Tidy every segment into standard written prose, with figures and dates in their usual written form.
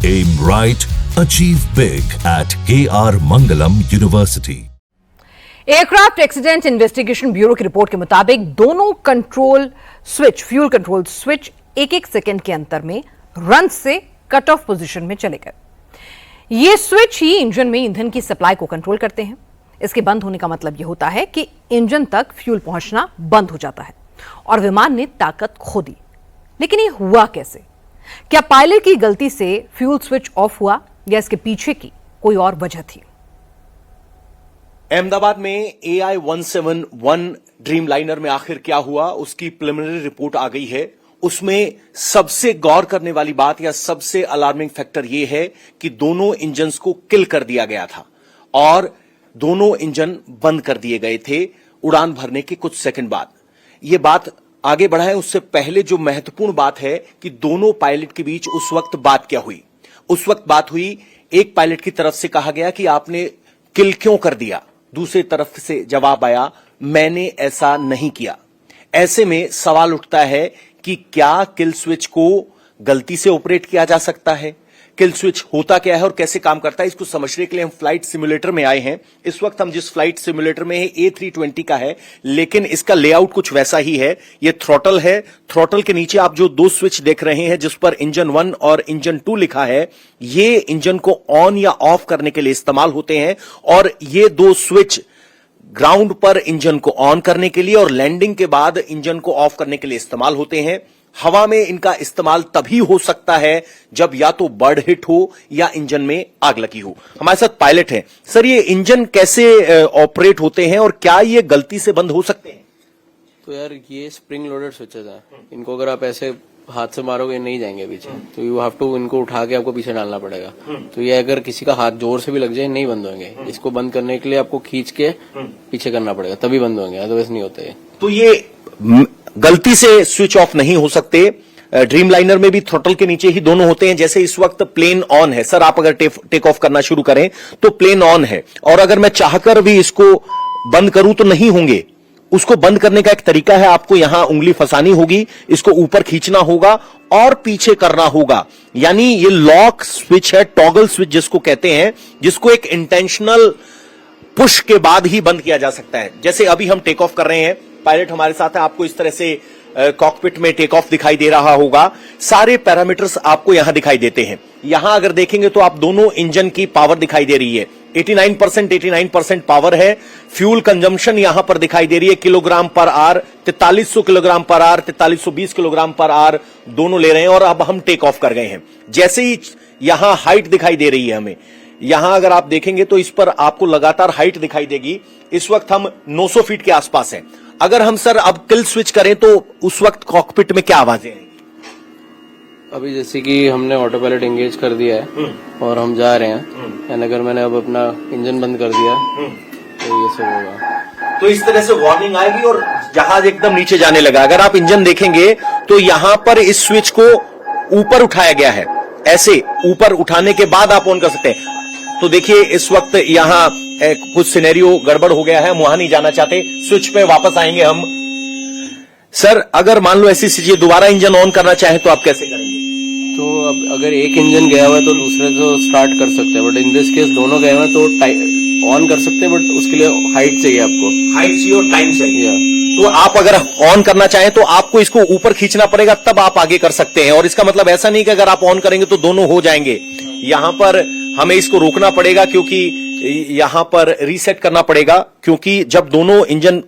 Aim right, achieve big at KR Mangalam University. Aircraft accident investigation bureau की report के मुताबिक दोनों fuel control switch एक एक सेकंड के अंतर में रन से कट ऑफ पोजीशन में चले गए। ये स्विच ही इंजन में ईंधन की सप्लाई को कंट्रोल करते हैं। इसके बंद होने का मतलब यह होता है कि इंजन तक फ्यूल पहुंचना बंद हो जाता है और विमान ने ताकत खो दी। लेकिन ये हुआ कैसे? क्या पायलट की गलती से फ्यूल स्विच ऑफ हुआ या इसके पीछे की कोई और वजह थी? अहमदाबाद में AI-171 ड्रीमलाइनर में आखिर क्या हुआ, उसकी प्रिलिमिनरी रिपोर्ट आ गई है। उसमें सबसे गौर करने वाली बात या सबसे अलार्मिंग फैक्टर यह है कि दोनों इंजन्स को किल कर दिया गया था और दोनों इंजन बंद कर दिए गए थे उड़ान भरने के कुछ सेकंड बाद। यह बात आगे बढ़ाएं उससे पहले जो महत्वपूर्ण बात है कि दोनों पायलट के बीच उस वक्त बात क्या हुई। उस वक्त बात हुई, एक पायलट की तरफ से कहा गया कि आपने किल क्यों कर दिया, दूसरी तरफ से जवाब आया मैंने ऐसा नहीं किया। ऐसे में सवाल उठता है कि क्या किल स्विच को गलती से ऑपरेट किया जा सकता है? किल स्विच होता क्या है और कैसे काम करता है, इसको समझने के लिए हम फ्लाइट सिमुलेटर में आए हैं। इस वक्त हम जिस फ्लाइट सिमुलेटर में है A320 का है, लेकिन इसका लेआउट कुछ वैसा ही है। यह थ्रॉटल है, थ्रॉटल के नीचे आप जो दो स्विच देख रहे हैं जिस पर इंजन 1 और इंजन 2 लिखा है, ये इंजन को ऑन या ऑफ करने के लिए इस्तेमाल होते हैं और ये दो स्विच ग्राउंड पर इंजन को ऑन करने के लिए और लैंडिंग के बाद इंजन को ऑफ करने के लिए इस्तेमाल होते हैं। हवा में इनका इस्तेमाल तभी हो सकता है जब या तो बर्ड हिट हो या इंजन में आग लगी हो। हमारे साथ पायलट हैं। सर, ये इंजन कैसे ऑपरेट होते हैं और क्या ये गलती से बंद हो सकते हैं? तो यार ये स्प्रिंग लोडेड स्विचेस हैं, इनको अगर आप ऐसे हाथ से मारोगे नहीं जाएंगे पीछे, तो यू हैव टू इनको उठा के आपको पीछे डालना पड़ेगा। तो ये अगर किसी का हाथ जोर से भी लग जाए नहीं बंद होंगे। इसको बंद करने के लिए आपको खींच के पीछे करना पड़ेगा तभी बंद होंगे, अदरवाइज नहीं होते। तो ये गलती से स्विच ऑफ नहीं हो सकते। ड्रीमलाइनर में भी थ्रॉटल के नीचे ही दोनों होते हैं। जैसे इस वक्त प्लेन ऑन है, सर आप अगर टेक ऑफ करना शुरू करें तो प्लेन ऑन है और अगर मैं चाहकर भी इसको बंद करूं तो नहीं होंगे। उसको बंद करने का एक तरीका है, आपको यहां उंगली फंसानी होगी, इसको ऊपर खींचना होगा और पीछे करना होगा। यानी ये लॉक स्विच है, टॉगल स्विच जिसको कहते हैं, जिसको एक इंटेंशनल पुश के बाद ही बंद किया जा सकता है। जैसे अभी हम टेक ऑफ कर रहे हैं, पायलट हमारे साथ है, आपको इस तरह से कॉकपिट में टेक ऑफ दिखाई दे रहा होगा। सारे पैरामीटर्स आपको यहां दिखाई देते हैं। यहां अगर देखेंगे तो आप दोनों इंजन की पावर दिखाई दे रही है। 89% पावर है। फ्यूल कंजम्पशन यहां पर दिखाई दे रही है kilogram per hour, 4300 kilogram per hour, 4320 kilogram per hour दोनों ले रहे हैं और अब हम टेक ऑफ कर गए हैं। जैसे ही यहां हाइट दिखाई दे रही है हमें, यहां अगर आप देखेंगे तो इस पर आपको लगातार हाइट दिखाई देगी। इस वक्त हम 900 फीट के आसपास हैं। अगर हम सर अब किल स्विच करें तो उस वक्त कॉकपिट में क्या आवाजें आएंगी? अभी जैसे कि हमने ऑटो पायलट एंगेज कर दिया है और हम जा रहे हैं, एंड अगर मैंने अब अपना इंजन बंद कर दिया तो ये सब होगा। तो इस तरह से वार्निंग आएगी और जहाज एकदम नीचे जाने लगा। अगर आप इंजन देखेंगे तो यहां पर इस स्विच को ऊपर उठाया गया है, ऐसे ऊपर उठाने के बाद आप ऑन कर सकते हैं। तो देखिए इस वक्त यहां कुछ सिनेरियो गड़बड़ हो गया है, हम वहां नहीं जाना चाहते, स्विच पे वापस आएंगे हम। सर अगर मान लो ऐसी चीजें दोबारा इंजन ऑन करना चाहे तो आप कैसे करेंगे? तो अब अगर एक इंजन गया हुआ है तो दूसरे को स्टार्ट कर सकते हैं, बट इन दिस केस दोनों गए हुए हैं तो ऑन कर सकते हैं, बट उसके लिए हाइट चाहिए, आपको हाइट चाहिए और टाइम चाहिए। तो आप अगर ऑन करना चाहें तो आपको इसको ऊपर खींचना पड़ेगा, तब आप आगे कर सकते हैं। और इसका मतलब ऐसा नहीं कि अगर आप ऑन करेंगे तो दोनों हो जाएंगे। यहां पर हमें इसको रोकना पड़ेगा क्योंकि यहां पर रीसेट करना पड़ेगा, क्योंकि जब दोनों इंजन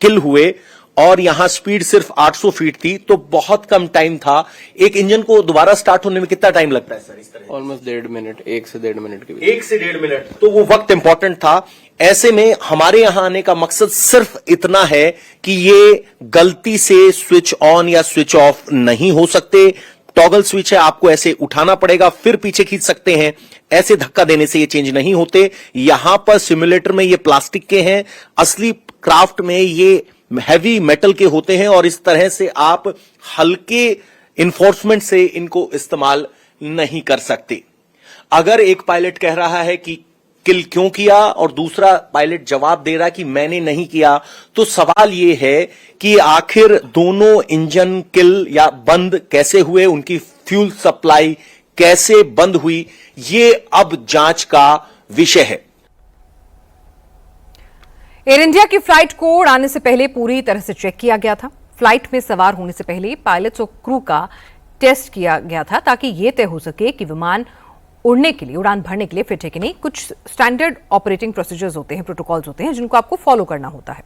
किल हुए और यहां स्पीड सिर्फ 800 फीट थी तो बहुत कम टाइम था। एक इंजन को दोबारा स्टार्ट होने में कितना टाइम लगता है सर इस तरह? ऑलमोस्ट 1.5 मिनट, 1 से 1.5 मिनट के बीच। 1 से 1.5 मिनट, तो वो वक्त इंपॉर्टेंट था। ऐसे में हमारे यहां आने का मकसद सिर्फ इतना है कि ये गलती से स्विच ऑन या स्विच ऑफ नहीं हो सकते। टॉगल स्विच है, आपको ऐसे उठाना पड़ेगा फिर पीछे खींच सकते हैं। ऐसे धक्का देने से ये चेंज नहीं होते। यहां पर सिमुलेटर में ये प्लास्टिक के हैं, असली क्राफ्ट में ये हैवी मेटल के होते हैं और इस तरह से आप हल्के इन्फोर्समेंट से इनको इस्तेमाल नहीं कर सकते। अगर एक पायलट कह रहा है कि किल क्यों किया और दूसरा पायलट जवाब दे रहा कि मैंने नहीं किया, तो सवाल यह है कि आखिर दोनों इंजन किल या बंद कैसे हुए, उनकी फ्यूल सप्लाई कैसे बंद हुई, ये अब जांच का विषय है। एयर इंडिया की फ्लाइट को उड़ाने से पहले पूरी तरह से चेक किया गया था। फ्लाइट में सवार होने से पहले पायलट्स और क्रू का टेस्ट किया गया था ताकि यह तय हो सके कि विमान उड़ने के लिए, उड़ान भरने के लिए फिट है कि नहीं। कुछ स्टैंडर्ड ऑपरेटिंग प्रोसीजर्स होते हैं, प्रोटोकॉल्स होते हैं जिनको आपको फॉलो करना होता है।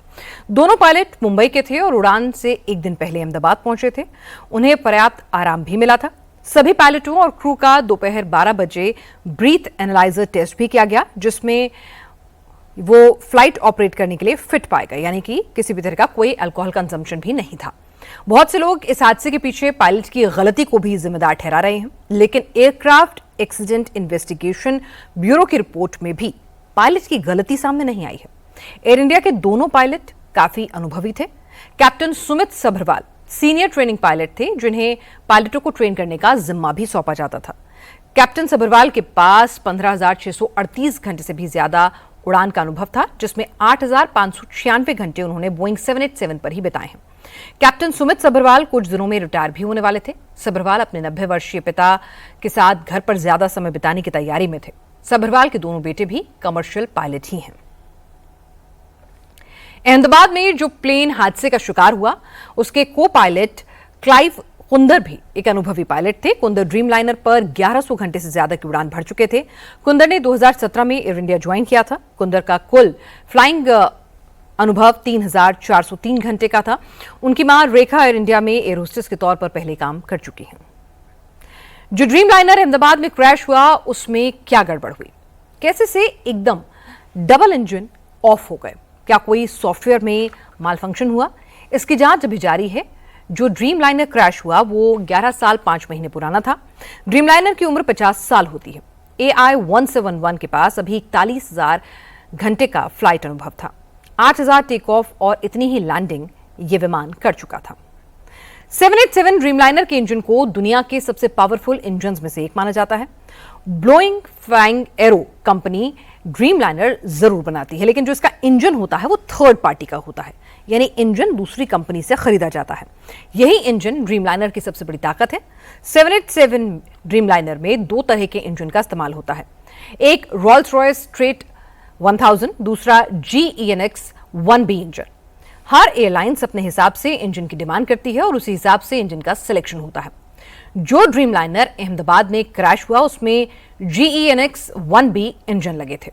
दोनों पायलट मुंबई के थे और उड़ान से एक दिन पहले अहमदाबाद पहुंचे थे। उन्हें पर्याप्त आराम भी मिला था। सभी पायलटों और क्रू का दोपहर 12 बजे ब्रीथ एनालाइजर टेस्ट भी किया गया, जिसमें वो फ्लाइट ऑपरेट करने के लिए फिट पाए गए, यानी कि किसी भी तरह का कोई अल्कोहल कंजम्पशन भी नहीं था। बहुत से लोग इस हादसे के पीछे पायलट की गलती को भी जिम्मेदार ठहरा रहे हैं, लेकिन एयरक्राफ्ट एक्सीडेंट इन्वेस्टिगेशन ब्यूरो की रिपोर्ट में भी पायलट की गलती सामने नहीं आई है। एयर इंडिया के दोनों पायलट काफी अनुभवी थे। Captain Sumit Sabharwal senior training pilot थे, जिन्हें पायलटों को ट्रेन करने का जिम्मा भी सौंपा जाता था। कैप्टन सभरवाल के पास 15,638 घंटे से भी ज्यादा उड़ान का अनुभव था, जिसमें 8,596 घंटे उन्होंने बोइंग 787 पर ही बिताए हैं। कैप्टन सुमित सभरवाल कुछ दिनों में रिटायर भी होने वाले थे। सभरवाल अपने 90 वर्षीय पिता के साथ घर पर ज्यादा समय बिताने की तैयारी में थे। सभरवाल के दोनों बेटे भी कमर्शियल पायलट ही हैं। अहमदाबाद में जो प्लेन हादसे का शिकार हुआ, उसके को पायलट क्लाइव कुंदर भी एक अनुभवी पायलट थे। कुंदर ड्रीम लाइनर पर 1100 घंटे से ज्यादा की उड़ान भर चुके थे। कुंदर ने 2017 में एयर इंडिया ज्वाइन किया था। कुंदर का कुल फ्लाइंग अनुभव 3,403 घंटे का था। उनकी मां रेखा एयर इंडिया में एयर होस्टेस के तौर पर पहले काम कर चुकी हैं। जो ड्रीम लाइनर अहमदाबाद में क्रैश हुआ, उसमें क्या गड़बड़ हुई? कैसे से एकदम डबल इंजन ऑफ हो गए? क्या कोई सॉफ्टवेयर में माल फंक्शन हुआ? इसकी जांच अभी जारी है। जो ड्रीम लाइनर क्रैश हुआ वो 11 साल 5 महीने पुराना था। ड्रीम लाइनर की उम्र 50 साल होती है। AI-171 के पास अभी 41,000 घंटे का फ्लाइट अनुभव था। 8,000 टेक ऑफ और इतनी ही लैंडिंग ये विमान कर चुका था। 787 ड्रीमलाइनर के इंजन को दुनिया के सबसे पावरफुल इंजन्स में से एक माना जाता है। Boeing flying arrow company Dreamliner जरूर बनाती है, लेकिन जो इसका इंजन होता है वो थर्ड पार्टी का होता है, यानी इंजन दूसरी कंपनी से खरीदा जाता है। यही इंजन ड्रीमलाइनर की सबसे बड़ी ताकत है। 787 ड्रीमलाइनर में 2 तरह के इंजन का इस्तेमाल होता है। एक रॉल्स रॉयस स्ट्रेट 1000, दूसरा GEnx 1B इंजन। हर एयरलाइंस अपने हिसाब से इंजन की डिमांड करती है और उसी हिसाब से इंजन का सिलेक्शन होता है। जो ड्रीमलाइनर अहमदाबाद में क्रैश हुआ, उसमें GEnx 1B इंजन लगे थे।